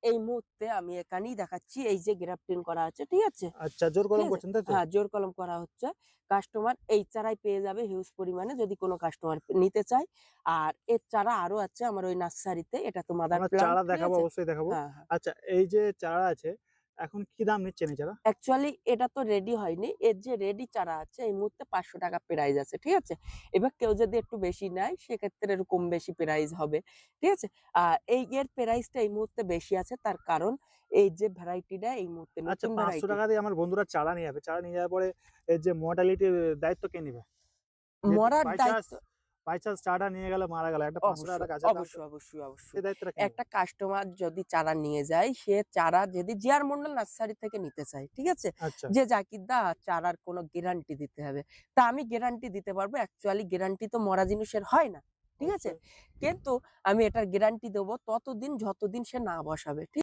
এই মুহূর্তে আমি এখানেই দেখাচ্ছি, এই যে গ্রাফটিং করা আছে, ঠিক আছে? আচ্ছা, জোর ঠিক কলম আছে? করছেন তাই তো? হ্যাঁ, জোর কলম করা হচ্ছে। কাস্টমার এই চারাই পেয়ে যাবে হিউজ পরিমাণে যদি কোনো কাস্টমার নিতে চায়। আর এর চারা আরো আছে আমার ওই নার্সারিতে। এটা তো মাদার আমরা প্লান্ট, চারা ঠিক দেখাবো, আছে? অবশ্যই দেখাবো। হ্যাঁ, হ্যাঁ। আচ্ছা, এই যে চারা আছে, এখন কি দাম নিচ্ছেন এই চারা? অ্যাকচুয়ালি এটা তো রেডি হয়নি। এর যে রেডি চারা আছে এই মুহূর্তে ৳৫০০ প্রাইস আছে। ঠিক আছে? এবার কেউ যদি একটু বেশি নেয় সেক্ষেত্রে এরকম বেশি প্রাইস হবে। ঠিক আছে? এর প্রাইসটা এই মুহূর্তে বেশি আছে। তার কারণ এই যে ভ্যারাইটিটা এই মুহূর্তে আচ্ছা, নতুন ভ্যারাইটি। ৳৫০০ দিয়ে আমার বন্ধুরা চারা নিয়ে যাবে। চারা নিয়ে যাওয়ার পরে এর যে মর্টালিটির দায়িত্ব কে নিবে? যেহেতু মরার দায়িত্ব বাই চান্স চারাটা নিয়ে গেল, মারা গেল। একটা ৳৫০০ অবশ্যই, গাছের দাম তো। অবশ্যই, অবশ্যই, সেই অবশ্যই। দায়িত্বটা কে নেবে? একটা কাস্টমার যদি চারা নিয়ে যায়, সে চারা যদি জি.আর. মন্ডল নার্সারি থেকে নিতে চায়, ঠিক আছে? আচ্ছা, যে জাকির দা চারার কোনো গ্যারান্টি দিতে হবে। তা আমি গ্যারান্টি দিতে পারবো। অ্যাকচুয়ালি গ্যারান্টি তো মরা জিনিসের হয় না। ঠিক আছে? অবশ্যই। কিন্তু আমি এটার গ্যারান্টি দেবো ততদিন যতদিন সে না বসাবে। ঠিক